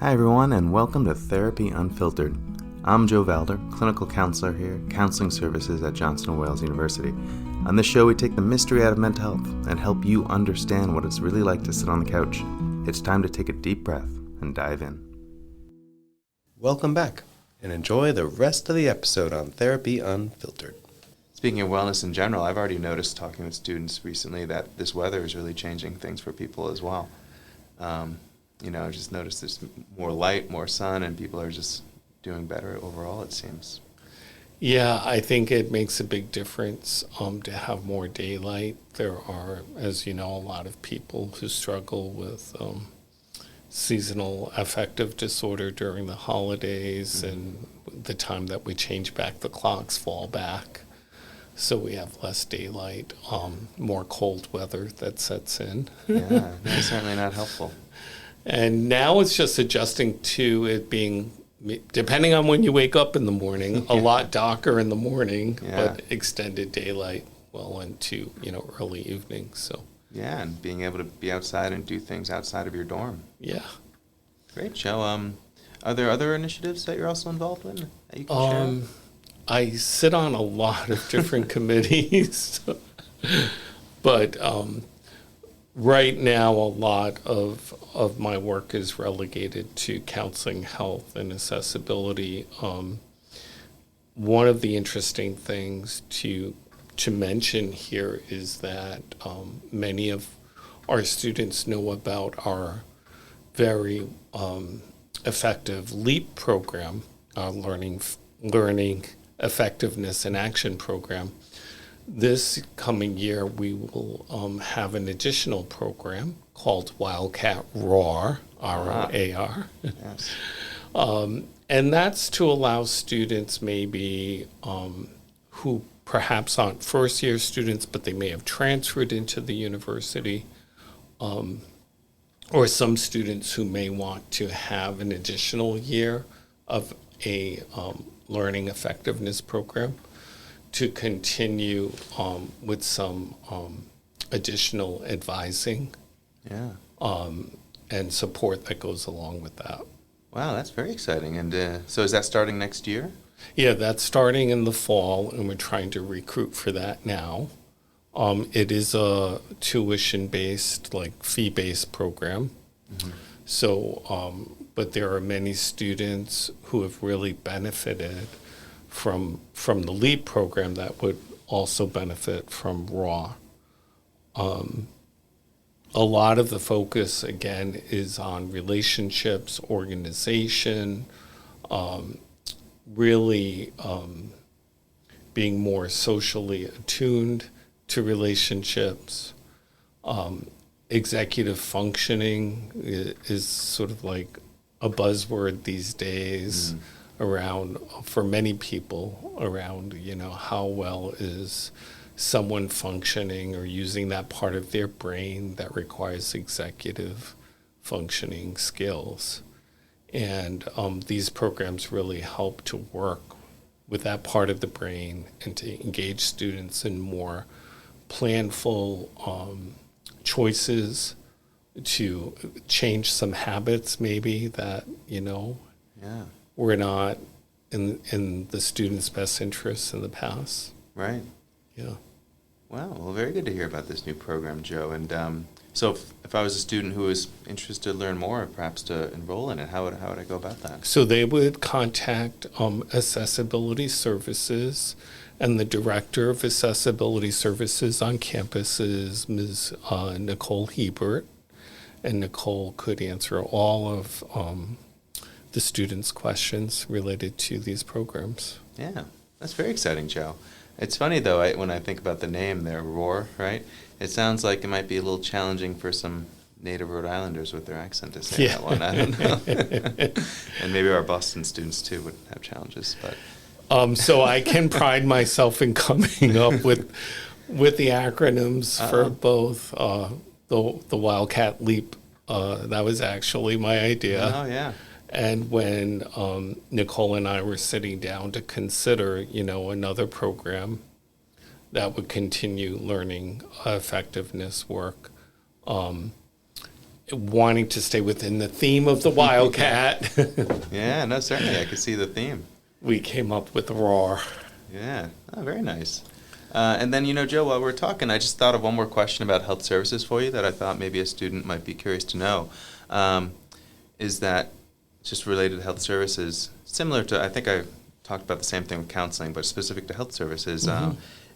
Hi everyone, and welcome to Therapy Unfiltered. I'm Joe Valder, clinical counselor here, counseling services at Johnson & Wales University. On this show, we take the mystery out of mental health and help you understand what it's really like to sit on the couch. It's time to take a deep breath and dive in. Welcome back, and enjoy the rest of the episode on Therapy Unfiltered. Speaking of wellness in general, I've already noticed talking with students recently that this weather is really changing things for people as well. I just noticed there's more light, more sun, and people are just doing better overall, it seems. Yeah, I think it makes a big difference to have more daylight. There are, as you know, a lot of people who struggle with seasonal affective disorder during the holidays and the time that we change back the clocks fall back. So we have less daylight, more cold weather that sets in. Yeah, that's certainly not helpful. And now it's just adjusting to it being, depending on when you wake up in the morning, a lot darker in the morning, but extended daylight well into, early evening. So yeah, and being able to be outside and do things outside of your dorm. Yeah. Great, Joe. Are there other initiatives that you're also involved in that you can share? I sit on a lot of different committees, but right now, a lot of my work is relegated to counseling, health, and accessibility. One of the interesting things to mention here is that many of our students know about our very effective LEAP program, our learning effectiveness and action program. This coming year, we will have an additional program called Wildcat ROAR, R-O-A-R. Yes. And that's to allow students maybe who perhaps aren't first-year students, but they may have transferred into the university, or some students who may want to have an additional year of a learning effectiveness program, to continue with some additional advising and support that goes along with that. Wow, that's very exciting. And so is that starting next year? Yeah, that's starting in the fall, and we're trying to recruit for that now. It is a tuition-based, fee-based program. Mm-hmm. So, but there are many students who have really benefited from the LEAP program that would also benefit from RAW. A lot of the focus, again, is on relationships, organization, really being more socially attuned to relationships. Executive functioning is sort of like a buzzword these days. Around, for many people, around, how well is someone functioning or using that part of their brain that requires executive functioning skills. And these programs really help to work with that part of the brain and to engage students in more planful choices, to change some habits maybe that, were not in the student's best interests in the past. Right. Yeah. Wow. Well, very good to hear about this new program, Joe. And so if I was a student who was interested to learn more, perhaps to enroll in it, how would I go about that? So they would contact Accessibility Services, and the director of Accessibility Services on campus is Ms. Nicole Hebert, and Nicole could answer all of the students' questions related to these programs. Yeah, that's very exciting, Joe. It's funny, though, when I think about the name there, ROAR, right? It sounds like it might be a little challenging for some native Rhode Islanders with their accent to say that one. I don't know. And maybe our Boston students, too, would have challenges. But so I can pride myself in coming up with the acronyms for both the Wildcat LEAP. That was actually my idea. Oh, yeah. And when Nicole and I were sitting down to consider, another program that would continue learning effectiveness work, wanting to stay within the theme of the Wildcat, Yeah, no, certainly. I could see the theme. we came up with ROAR. Yeah. Oh, very nice. And then, Joe, while we're talking, I just thought of one more question about health services for you that I thought maybe a student might be curious to know. Is that just related to health services, similar to, I think I talked about the same thing with counseling, but specific to health services.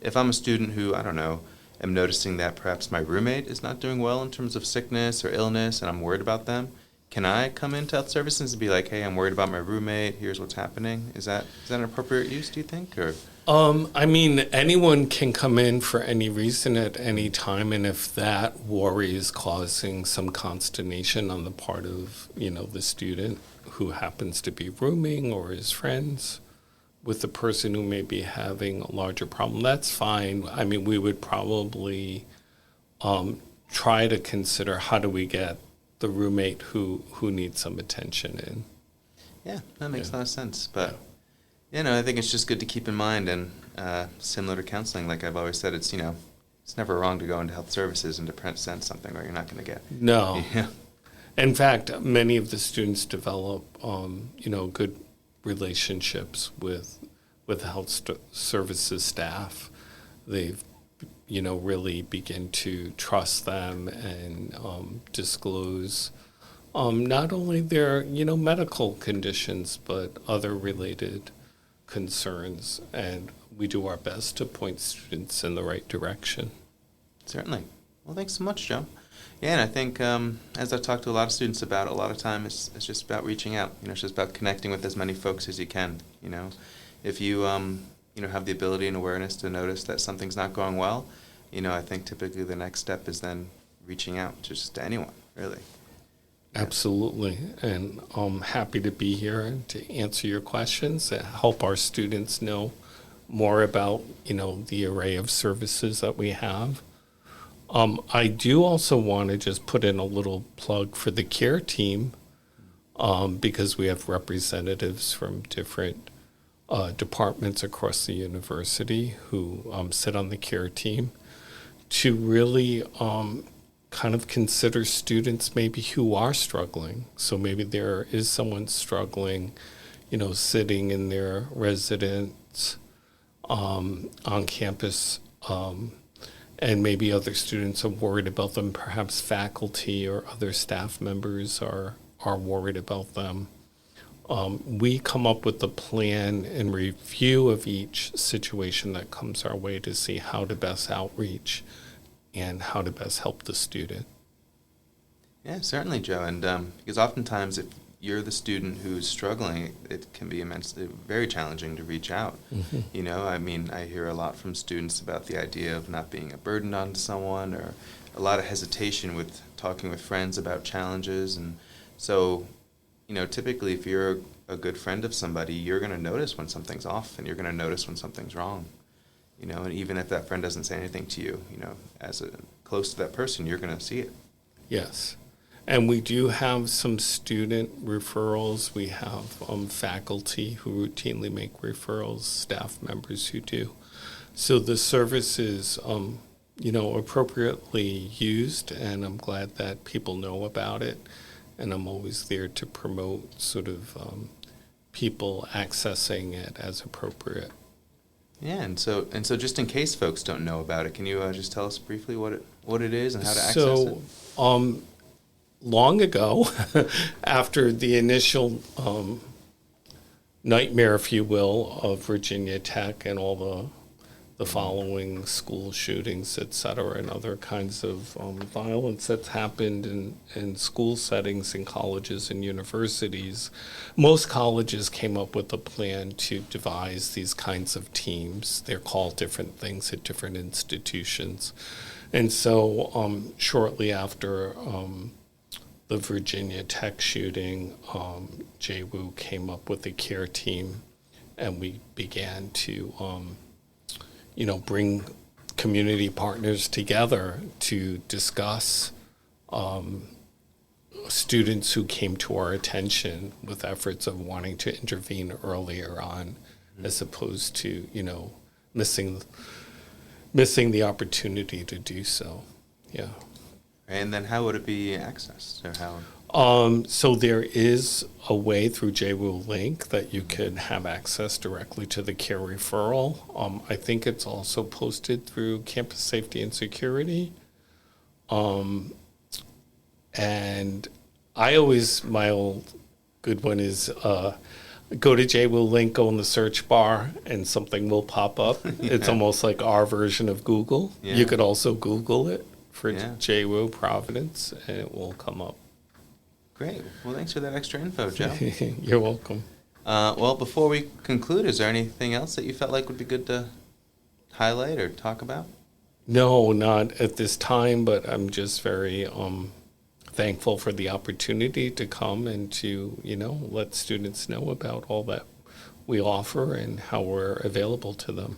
If I'm a student who, I don't know, am noticing that perhaps my roommate is not doing well in terms of sickness or illness and I'm worried about them, can I come into health services and be like, hey, I'm worried about my roommate, here's what's happening? Is that an appropriate use, do you think? Or I mean, anyone can come in for any reason at any time, and if that worry is causing some consternation on the part of, the student who happens to be rooming or is friends with the person who may be having a larger problem, that's fine. I mean, we would probably try to consider how do we get the roommate who needs some attention in. Yeah, that makes a lot of sense. But, I think it's just good to keep in mind, and similar to counseling, like I've always said, it's, it's never wrong to go into health services and to present something where you're not going to get. No. Yeah. In fact, many of the students develop, good relationships with health services staff. They've, really begin to trust them and disclose not only their, medical conditions, but other related concerns. And we do our best to point students in the right direction. Certainly. Well, thanks so much, Joe. Yeah, and I think as I've talked to a lot of students about, a lot of time it's just about reaching out. It's just about connecting with as many folks as you can. If you have the ability and awareness to notice that something's not going well, I think typically the next step is then reaching out just to anyone, really. Absolutely, and I'm happy to be here to answer your questions and help our students know more about the array of services that we have. I do also want to just put in a little plug for the care team, because we have representatives from different departments across the university who sit on the care team to really kind of consider students maybe who are struggling. So maybe there is someone struggling, sitting in their residence on campus, and maybe other students are worried about them. Perhaps faculty or other staff members are worried about them. We come up with a plan and review of each situation that comes our way to see how to best outreach and how to best help the student. Yeah, certainly, Joe. And because oftentimes if you're the student who's struggling, it can be very challenging to reach out. Mm-hmm. I hear a lot from students about the idea of not being a burden on someone, or a lot of hesitation with talking with friends about challenges. And so, typically if you're a good friend of somebody, you're going to notice when something's off and you're going to notice when something's wrong. And even if that friend doesn't say anything to you, as close to that person, you're going to see it. Yes. And we do have some student referrals. We have faculty who routinely make referrals, staff members who do. So the service is, appropriately used, and I'm glad that people know about it. And I'm always there to promote sort of people accessing it as appropriate. Yeah, and so just in case folks don't know about it, can you just tell us briefly what it is and how to access it? So, long ago, after the initial nightmare, if you will, of Virginia Tech and all the following school shootings, et cetera, and other kinds of violence that's happened in school settings in colleges and universities, most colleges came up with a plan to devise these kinds of teams. They're called different things at different institutions. And so shortly after the Virginia Tech shooting, JWU came up with a care team, and we began to bring community partners together to discuss students who came to our attention with efforts of wanting to intervene earlier on, as opposed to, missing the opportunity to do so. Yeah. And then how would it be accessed, or how? So there is a way through JWU Link that you can have access directly to the care referral. I think it's also posted through Campus Safety and Security. And my old good one is go to JWU Link, go in the search bar, and something will pop up. It's almost like our version of Google. Yeah. You could also Google it for Yeah. JWU Providence, and it will come up. Great. Well, thanks for that extra info, Joe. You're welcome. Well, before we conclude, is there anything else that you felt like would be good to highlight or talk about? No, not at this time, but I'm just very thankful for the opportunity to come and to, let students know about all that we offer and how we're available to them.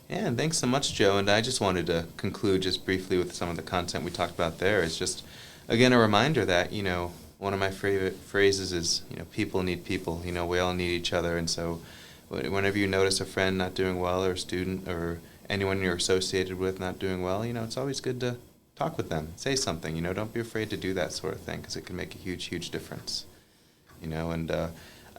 Yeah, and thanks so much, Joe. And I just wanted to conclude just briefly with some of the content we talked about there. Is just, again, a reminder that, one of my favorite phrases is, people need people. We all need each other. And so whenever you notice a friend not doing well, or a student, or anyone you're associated with not doing well, it's always good to talk with them, say something. Don't be afraid to do that sort of thing, because it can make a huge, huge difference. And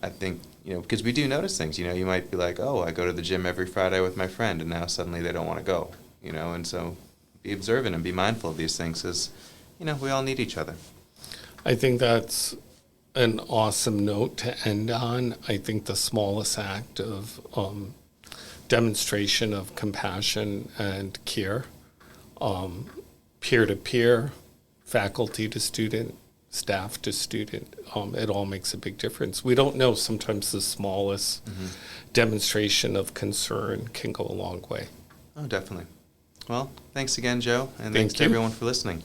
I think, because we do notice things. You might be like, oh, I go to the gym every Friday with my friend, and now suddenly they don't want to go. And so be observant and be mindful of these things, because we all need each other. I think that's an awesome note to end on. I think the smallest act of demonstration of compassion and care, peer-to-peer, faculty to student, staff to student, it all makes a big difference. We don't know, sometimes the smallest demonstration of concern can go a long way. Oh, definitely. Well, thanks again, Joe, and Thank thanks to you. everyone for listening.